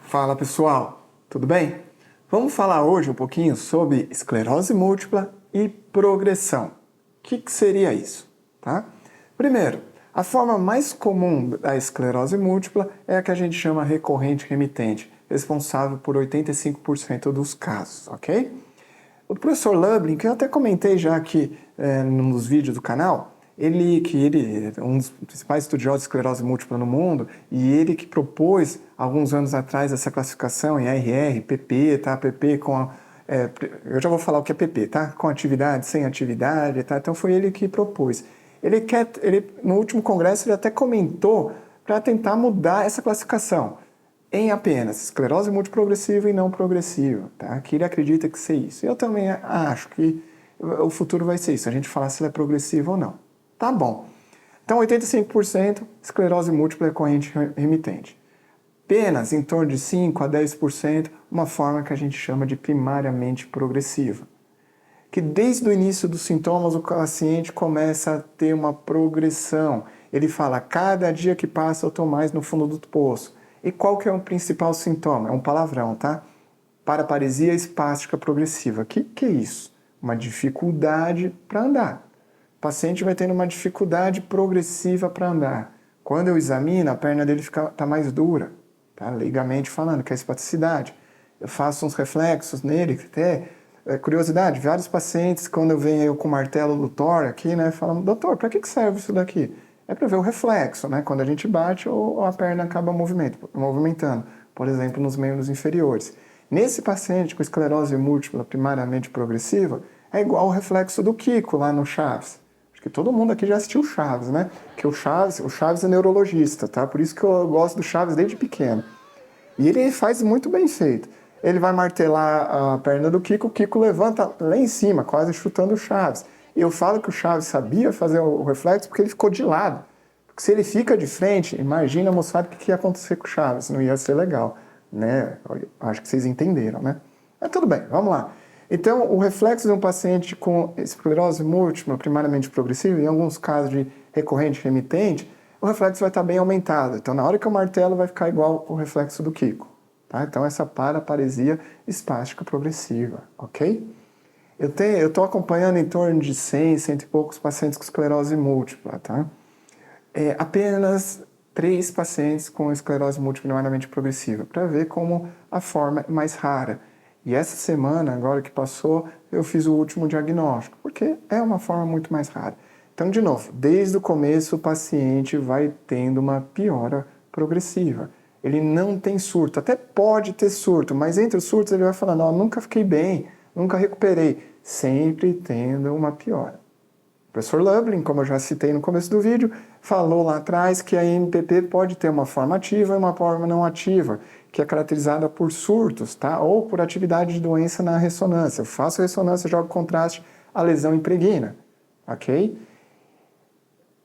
Fala pessoal, tudo bem? Vamos falar hoje um pouquinho sobre esclerose múltipla e progressão. O que seria isso? Tá? Primeiro, a forma mais comum da esclerose múltipla é a que a gente chama recorrente remitente, responsável por 85% dos casos, ok? O professor Lublin, que eu até comentei já aqui nos vídeos do canal, ele é um dos principais estudiosos de esclerose múltipla no mundo, e ele que propôs, alguns anos atrás, essa classificação em RR, PP, tá? PP com... eu já vou falar o que é PP, tá? Com atividade, sem atividade, tá? Então foi ele que propôs. No último congresso, ele até comentou para tentar mudar essa classificação em apenas esclerose múltipla progressiva e não progressiva, tá? Que ele acredita que seja isso. Eu também acho que o futuro vai ser isso, a gente falar se ela é progressiva ou não. Tá bom. Então, 85% esclerose múltipla recorrente remitente. Apenas em torno de 5 a 10% uma forma que a gente chama de primariamente progressiva. Que desde o início dos sintomas o paciente começa a ter uma progressão. Ele fala, cada dia que passa eu estou mais no fundo do poço. E qual que é o principal sintoma? É um palavrão, tá? Paraparesia espástica progressiva. O que é isso? Uma dificuldade para andar. O paciente vai tendo uma dificuldade progressiva para andar. Quando eu examino, a perna dele está mais dura, tá? Leigamente falando, que é a espasticidade. Eu faço uns reflexos nele, até curiosidade, vários pacientes, quando eu venho com o martelo do Thor aqui, né, falam, doutor, para que serve isso daqui? É para ver o reflexo, né? Quando a gente bate ou a perna acaba movimentando, por exemplo, nos membros inferiores. Nesse paciente com esclerose múltipla primariamente progressiva, é igual o reflexo do Kiko lá no Chaves. Acho que todo mundo aqui já assistiu Chaves, né? Que o Chaves é neurologista, tá? Por isso que eu gosto do Chaves desde pequeno. E ele faz muito bem feito. Ele vai martelar a perna do Kiko, o Kiko levanta lá em cima, quase chutando o Chaves. Eu falo que o Chaves sabia fazer o reflexo porque ele ficou de lado. Porque se ele fica de frente, imagina, moçada, o que ia acontecer com o Chaves. Não ia ser legal, né? Acho que vocês entenderam, né? Mas tudo bem, vamos lá. Então, o reflexo de um paciente com esclerose múltipla, primariamente progressiva, em alguns casos de recorrente remitente, o reflexo vai estar bem aumentado. Então, na hora que eu martelo, vai ficar igual o reflexo do Kiko. Tá? Então, essa paraparesia espástica progressiva, ok? Eu estou acompanhando em torno de 100, cento e poucos pacientes com esclerose múltipla, tá? Apenas 3 pacientes com esclerose múltipla primariamente progressiva, para ver como a forma é mais rara. E essa semana, agora que passou, eu fiz o último diagnóstico, porque é uma forma muito mais rara. Então, de novo, desde o começo o paciente vai tendo uma piora progressiva. Ele não tem surto, até pode ter surto, mas entre os surtos ele vai falando, ó, nunca fiquei bem, nunca recuperei, sempre tendo uma piora. O professor Lublin, como eu já citei no começo do vídeo, falou lá atrás que a MPP pode ter uma forma ativa e uma forma não ativa, que é caracterizada por surtos, tá? Ou por atividade de doença na ressonância. Eu faço ressonância, jogo contraste, a lesão impregna, ok?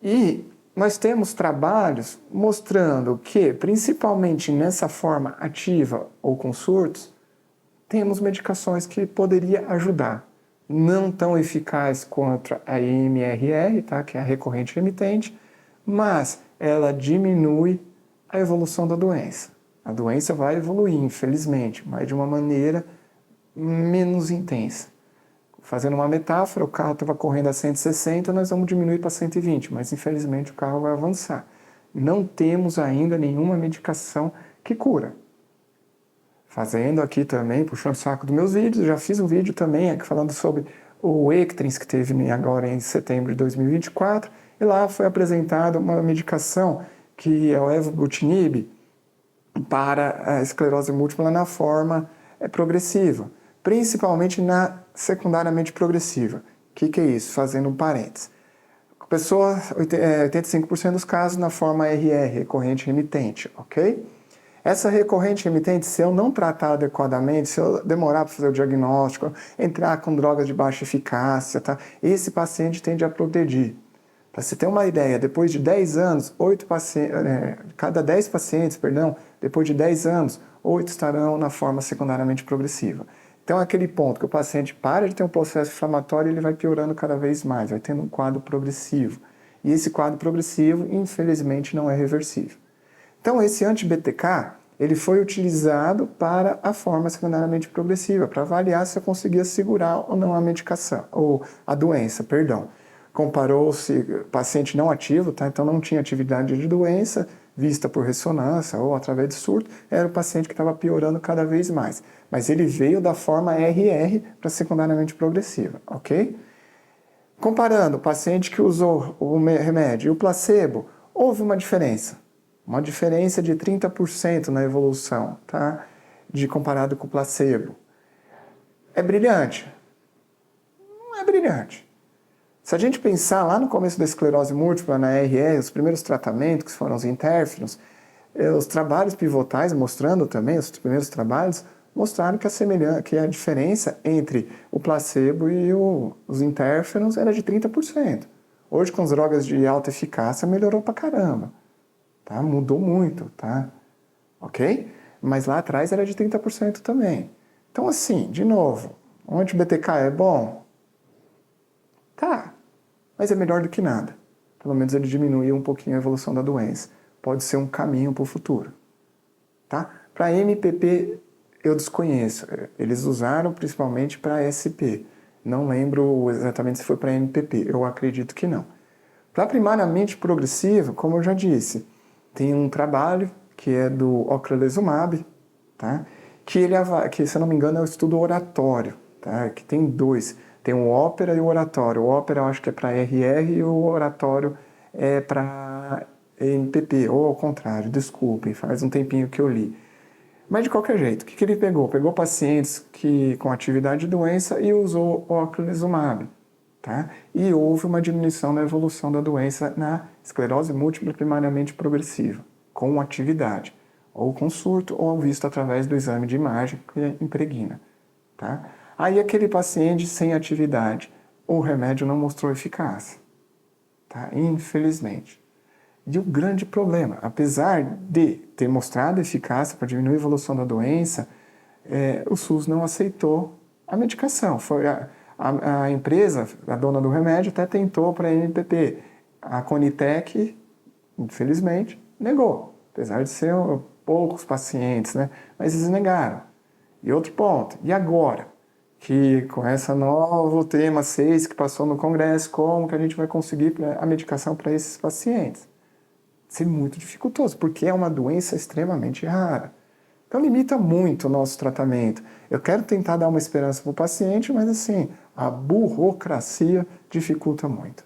E nós temos trabalhos mostrando que, principalmente nessa forma ativa ou com surtos, temos medicações que poderiam ajudar. Não tão eficaz contra a IMRR, tá? Que é a recorrente remitente, mas ela diminui a evolução da doença. A doença vai evoluir, infelizmente, mas de uma maneira menos intensa. Fazendo uma metáfora, o carro estava correndo a 160, nós vamos diminuir para 120, mas infelizmente o carro vai avançar. Não temos ainda nenhuma medicação que cura. Fazendo aqui também, puxando o saco dos meus vídeos, já fiz um vídeo também aqui falando sobre o Ectrins, que teve agora em setembro de 2024, e lá foi apresentada uma medicação que é o evobrutinib para a esclerose múltipla na forma progressiva, principalmente na secundariamente progressiva. O que é isso? Fazendo um parênteses. Pessoa, 85% dos casos na forma RR, recorrente remitente, ok? Essa recorrente remitente, se eu não tratar adequadamente, se eu demorar para fazer o diagnóstico, entrar com drogas de baixa eficácia, tá? Esse paciente tende a progredir. Para você ter uma ideia, depois de 10 anos, cada 10 pacientes, depois de 10 anos, 8 estarão na forma secundariamente progressiva. Então, é aquele ponto que o paciente para de ter um processo inflamatório e ele vai piorando cada vez mais, vai tendo um quadro progressivo. E esse quadro progressivo, infelizmente, não é reversível. Então, esse anti-BTK, ele foi utilizado para a forma secundariamente progressiva, para avaliar se eu conseguia segurar ou não a medicação, ou a doença, perdão. Comparou-se paciente não ativo, tá? Então não tinha atividade de doença, vista por ressonância ou através de surto, era o paciente que estava piorando cada vez mais. Mas ele veio da forma RR para secundariamente progressiva, ok? Comparando o paciente que usou o remédio e o placebo, houve uma diferença de 30% na evolução, tá? Comparado com o placebo. É brilhante? Não é brilhante. Se a gente pensar lá no começo da esclerose múltipla, na RR, os primeiros tratamentos, que foram os intérferons, os trabalhos pivotais mostrando também, os primeiros trabalhos, mostraram que a diferença entre o placebo e os intérferons era de 30%. Hoje, com as drogas de alta eficácia, melhorou pra caramba. Tá? Mudou muito, tá? Ok? Mas lá atrás era de 30% também. Então, assim, de novo, o anti-BTK é bom? Tá, mas é melhor do que nada. Pelo menos ele diminui um pouquinho a evolução da doença. Pode ser um caminho para o futuro. Tá? Para MPP, eu desconheço. Eles usaram principalmente para SP. Não lembro exatamente se foi para MPP. Eu acredito que não. Para primariamente progressiva, como eu já disse, tem um trabalho que é do ocrelizumab, tá? que, se eu não me engano, é o estudo oratório, tá? Que tem dois. Tem o ópera e o oratório. O ópera eu acho que é para RR e o oratório é para MPP, ou ao contrário, desculpem, faz um tempinho que eu li. Mas de qualquer jeito, o que ele pegou? Pegou pacientes com atividade de doença e usou o ocrelizumab. Tá? E houve uma diminuição na evolução da doença na esclerose múltipla primariamente progressiva, com atividade, ou com surto, ou visto através do exame de imagem que impregna. Tá? Aí aquele paciente sem atividade, o remédio não mostrou eficácia, tá? Infelizmente. E o grande problema, apesar de ter mostrado eficácia para diminuir a evolução da doença, o SUS não aceitou a medicação. Foi a empresa, a dona do remédio, até tentou para a MPP. A Conitec, infelizmente, negou, apesar de ser poucos pacientes, né? Mas eles negaram. E outro ponto, e agora? Que com esse novo tema 6 que passou no Congresso, como que a gente vai conseguir a medicação para esses pacientes? Vai ser muito dificultoso, porque é uma doença extremamente rara. Então limita muito o nosso tratamento. Eu quero tentar dar uma esperança para o paciente, mas assim, a burocracia dificulta muito,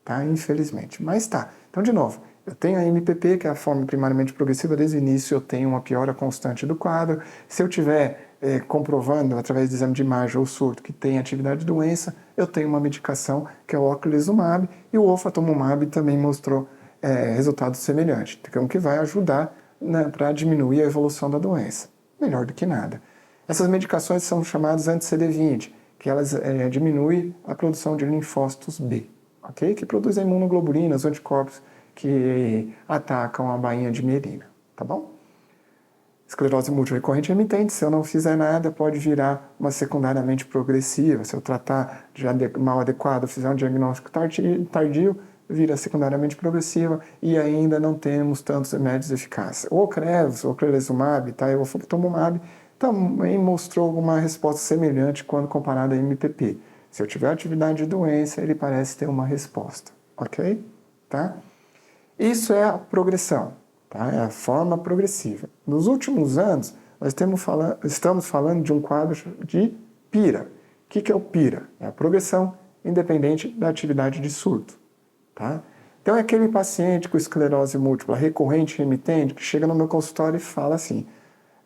tá? Infelizmente. Mas tá. Então, de novo, eu tenho a MPP, que é a forma primariamente progressiva, desde o início eu tenho uma piora constante do quadro. Se eu tiver comprovando, através do exame de imagem ou surto, que tem atividade de doença, eu tenho uma medicação que é o ocrelizumab, e o ofatumumab também mostrou resultado semelhante, então que vai ajudar, né, para diminuir a evolução da doença. Melhor do que nada. Essas medicações são chamadas anti-CD20, que elas diminuem a produção de linfócitos B, ok? Que produzem imunoglobulinas, anticorpos que atacam a bainha de mielina, tá bom? Esclerose múltipla recorrente remitente, se eu não fizer nada, pode virar uma secundariamente progressiva. Se eu tratar de mal adequado, fizer um diagnóstico tardio, vira secundariamente progressiva e ainda não temos tantos remédios eficazes. O Ocrevus, o ocrelizumab, tá? O ofatumumab também mostrou uma resposta semelhante quando comparado a MPP. Se eu tiver atividade de doença, ele parece ter uma resposta, ok? Tá? Isso é a progressão, tá? É a forma progressiva. Nos últimos anos, nós estamos falando de um quadro de PIRA. O que é o PIRA? É a progressão independente da atividade de surto. Tá? Então é aquele paciente com esclerose múltipla recorrente remitente que chega no meu consultório e fala assim: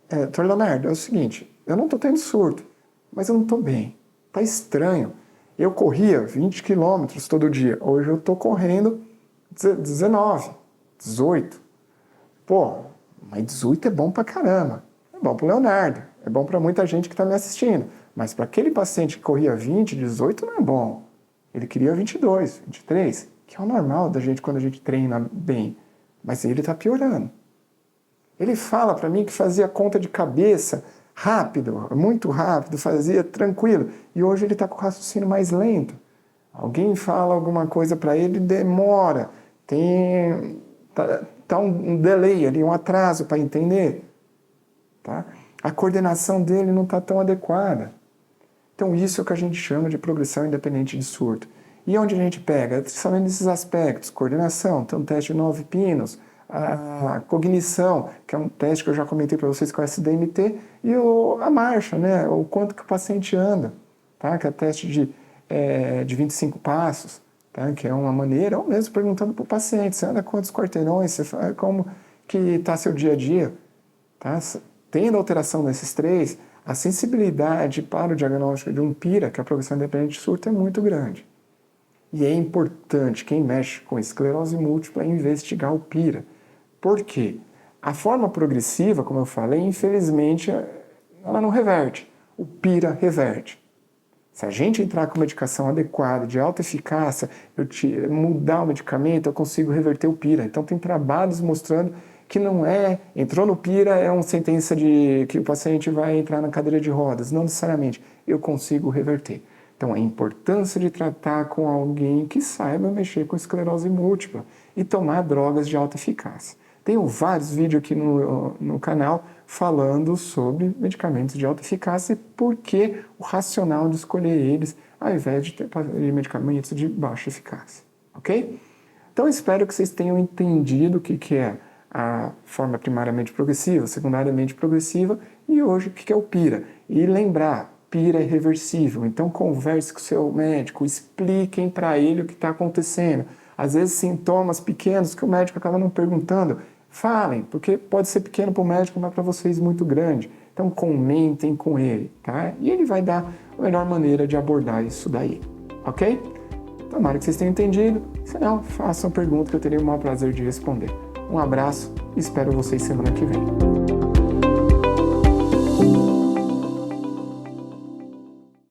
Dr. Leonardo, é o seguinte, eu não estou tendo surto, mas eu não estou bem, tá estranho. Eu corria 20 quilômetros todo dia, hoje eu estou correndo 19, 18. Pô, mas 18 é bom pra caramba. É bom pro Leonardo, é bom para muita gente que está me assistindo, mas para aquele paciente que corria 20, 18 não é bom. Ele queria 22, 23. Que é o normal da gente quando a gente treina bem, mas ele está piorando. Ele fala para mim que fazia conta de cabeça rápido, muito rápido, fazia tranquilo, e hoje ele está com o raciocínio mais lento. Alguém fala alguma coisa para ele, demora, tá um delay ali, um atraso para entender. tá? A coordenação dele não está tão adequada. Então isso é o que a gente chama de progressão independente de surto. E onde a gente pega? Somente nesses aspectos, coordenação, então teste de 9 pinos, a cognição, que é um teste que eu já comentei para vocês com o SDMT, e a marcha, né? O quanto que o paciente anda, tá? Que é teste de 25 passos, tá? Que é uma maneira, ou mesmo perguntando para o paciente, você anda quantos quarteirões, você faz, como que está seu dia a dia, tá? Tendo alteração desses três, a sensibilidade para o diagnóstico de um PIRA, que é a progressão independente de surto, é muito grande. E é importante, quem mexe com esclerose múltipla, investigar o PIRA. Por quê? A forma progressiva, como eu falei, infelizmente, ela não reverte. O PIRA reverte. Se a gente entrar com medicação adequada, de alta eficácia, mudar o medicamento, eu consigo reverter o PIRA. Então, tem trabalhos mostrando que não é... Entrou no PIRA, é uma sentença de que o paciente vai entrar na cadeira de rodas. Não necessariamente. Eu consigo reverter. Então, a importância de tratar com alguém que saiba mexer com esclerose múltipla e tomar drogas de alta eficácia. Tenho vários vídeos aqui no canal falando sobre medicamentos de alta eficácia e por que o racional de escolher eles ao invés de ter medicamentos de baixa eficácia, ok? Então, espero que vocês tenham entendido o que é a forma primariamente progressiva, secundariamente progressiva e hoje o que é o PIRA. E lembrar, PIRA é reversível, então converse com o seu médico, expliquem para ele o que está acontecendo. Às vezes sintomas pequenos que o médico acaba não perguntando, falem, porque pode ser pequeno para o médico, mas para vocês muito grande. Então comentem com ele, tá? E ele vai dar a melhor maneira de abordar isso daí, ok? Tomara que vocês tenham entendido, se não, façam pergunta que eu terei o maior prazer de responder. Um abraço e espero vocês semana que vem.